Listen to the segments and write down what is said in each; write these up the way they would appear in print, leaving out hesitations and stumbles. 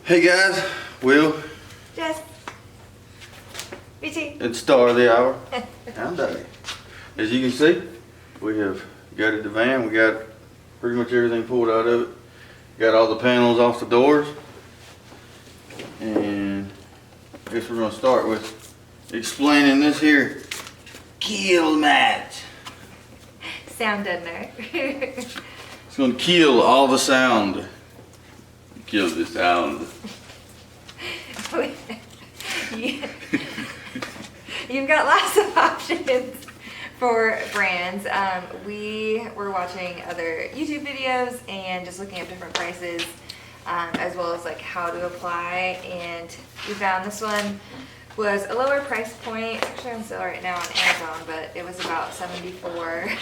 Hey guys, Will. Jess. BT. It's star of the hour. I'm Daddy. As you can see, we have gutted the van. We got pretty much everything pulled out of it. Got all the panels off the doors. And I guess we're going to start with explaining this here Kilmat. Sound deadener. It's going to kill all the sound. Kill the sound. You've got lots of options for brands. We were watching other YouTube videos and just looking at different prices, as well as like how to apply, and we found this one was a lower price point. It's actually on sale right now on Amazon, but it was about $74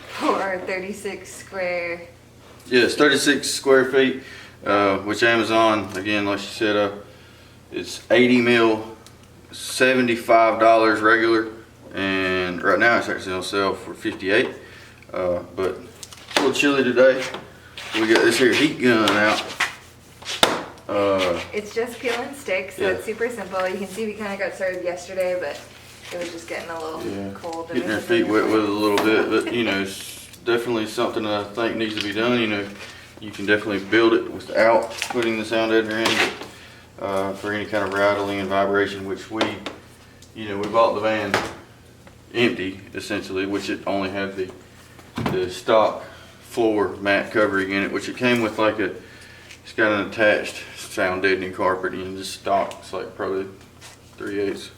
for 36 square. Yeah, it's 36 square feet, which Amazon, again, like she said, it's 80 mil, $75 regular, and right now it's actually on sale for $58. But it's a little chilly today. We got this here heat gun out. It's just peel and stick, so yeah. It's super simple. You can see we kind of got started yesterday, but it was just getting a little cold. Getting their feet wet with it a little bit, but you know, it's definitely something that I think needs to be done. You know, you can definitely build it without putting the sound deadener in, but for any kind of rattling and vibration, which we bought the van empty essentially, which it only had the stock floor mat covering in it, which it came with like it's got an attached sound deadening carpet, and just stock. It's like probably 3/8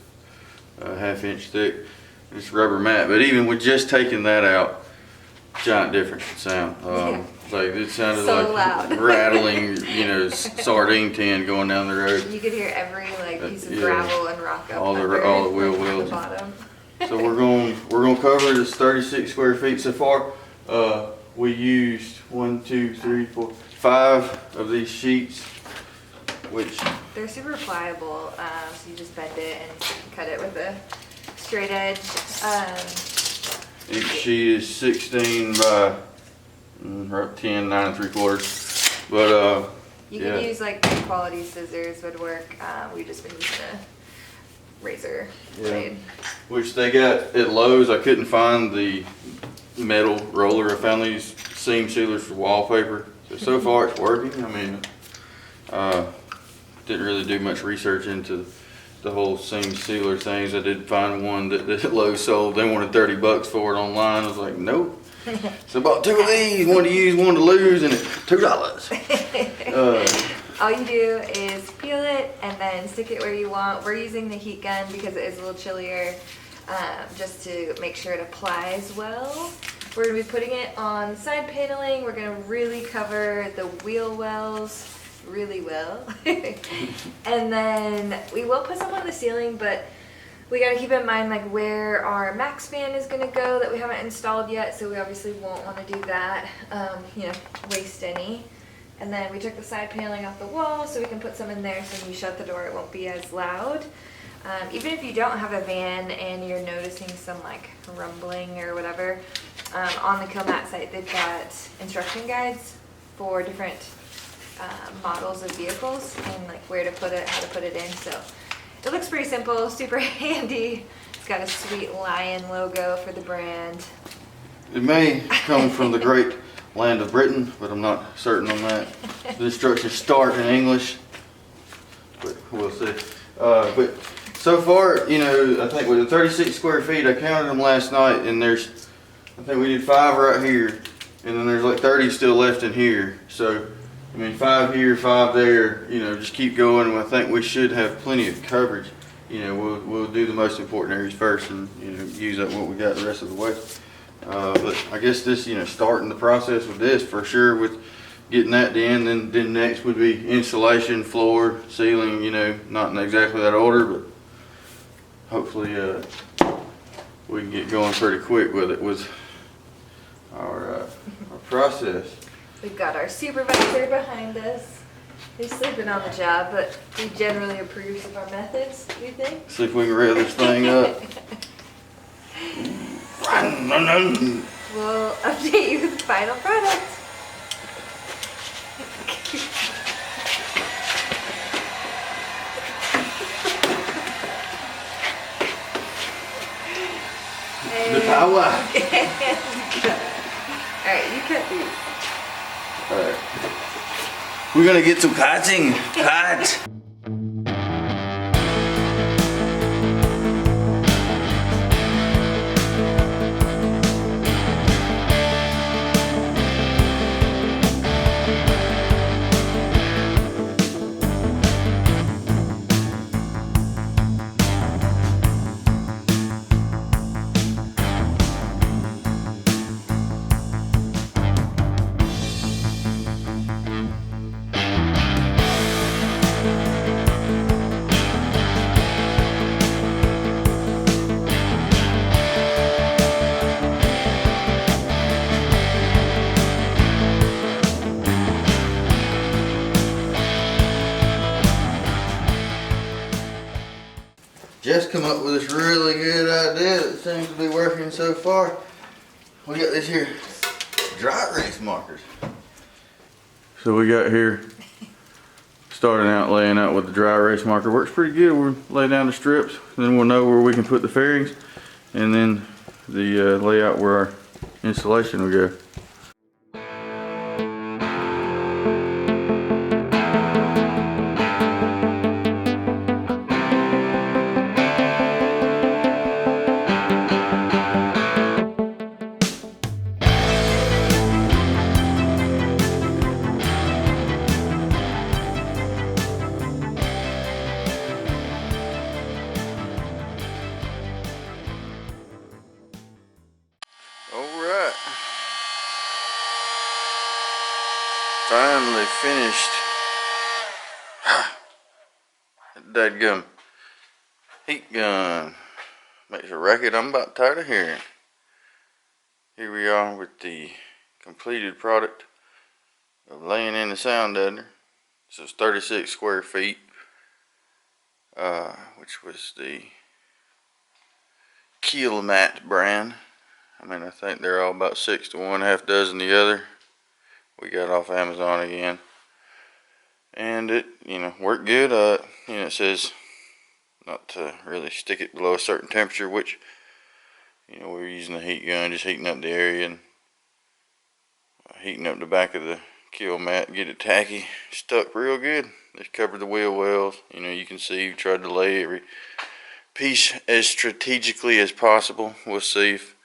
half-inch thick. It's rubber mat, but even with just taking that out, giant difference in sound. Like it sounded so like loud. Rattling, sardine tin going down the road. You could hear every piece of gravel and rock up all the wheel wells. The bottom. So we're going to cover this 36 square feet so far. We used 1, 2, 3, 4, 5 of these sheets, which they're super pliable. So you just bend it and cut it with a straight edge. Each sheet is 16 by 10, 9 3/4. But you could use like good quality scissors would work. We've just been using a razor blade. Which they got at Lowe's. I couldn't find the metal roller. I found these seam sealers for wallpaper. So far it's working. I mean, didn't really do much research into the whole seam sealer things. I did find one that Lowe's sold. They wanted $30 for it online. I was like, nope. So I bought 2 of these, one to use, one to lose, and it's $2. All you do is peel it and then stick it where you want. We're using the heat gun because it is a little chillier, just to make sure it applies well. We're going to be putting it on the side paneling. We're going to really cover the wheel wells really well. And then we will put some on the ceiling, but we got to keep in mind like where our max fan is going to go that we haven't installed yet, so we obviously won't want to do that, waste any. And then we took the side paneling off the wall so we can put some in there so when you shut the door it won't be as loud. Even if you don't have a van and you're noticing some like rumbling or whatever, on the Kilmat site they've got instruction guides for different models of vehicles and like where to put it, how to put it in. So it looks pretty simple, super handy. It's got a sweet lion logo for the brand. It may come from the great land of Britain, but I'm not certain on that. The instructions start in English, but we'll see. But so far, I think with the 36 square feet, I counted them last night, and I think we did 5 right here, and then there's like 30 still left in here. So, 5 here, 5 there, just keep going, and I think we should have plenty of coverage. We'll do the most important areas first and, use up what we got the rest of the way. But I guess this, starting the process with this for sure, with getting that done, then next would be insulation, floor, ceiling, not in exactly that order, but hopefully we can get going pretty quick with it with our process. We've got our supervisor behind us. He's sleeping on the job, but he generally approves of our methods, do you think? See if we can rev this thing up. We'll update you with the final product. The power. Alright, you cut these. Alright. We're gonna get some cutting. Cut. Jess come up with this really good idea that seems to be working so far. We got this here dry erase markers. So we got here, starting out laying out with the dry erase marker. Works pretty good. We'll lay down the strips, then we'll know where we can put the fairings, and then the layout where our installation will go. Alright. Finally finished. Dadgum heat gun. Makes a racket I'm about tired of hearing. Here we are with the completed product of laying in the sound deadener. This is 36 square feet, which was the Kilmat brand. I mean, I think they're all about 6 to 1, half dozen the other. We got off Amazon again, and it, worked good. It says not to really stick it below a certain temperature, which, we're using the heat gun, just heating up the area and heating up the back of the Kilmat, get it tacky, stuck real good. Just covered the wheel wells. You can see we tried to lay every piece as strategically as possible. We'll see if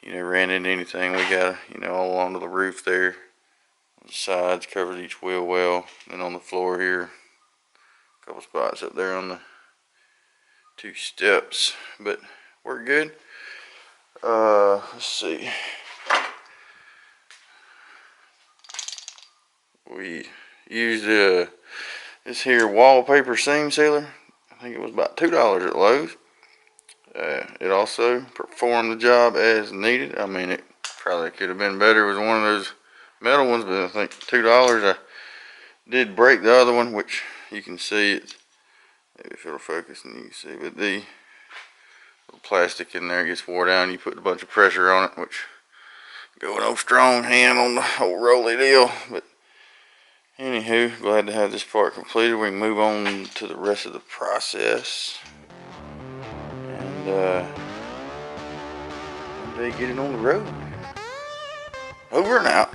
ran into anything. We got all onto the roof there, on the sides, covered each wheel well, and on the floor here, a couple spots up there on the 2 steps, but we're good. Let's see. We used this here wallpaper seam sealer. I think it was about $2 at Lowe's. It also performed the job as needed. I mean, it probably could have been better. It was one of those metal ones, but I think $2. I did break the other one, which you can see. It's, maybe if it'll focus and you can see, but the little plastic in there gets wore down. You put a bunch of pressure on it, which go an old strong hand on the whole rolly deal. But anywho, glad to have this part completed. We can move on to the rest of the process. And one day get it on the road. Over and out.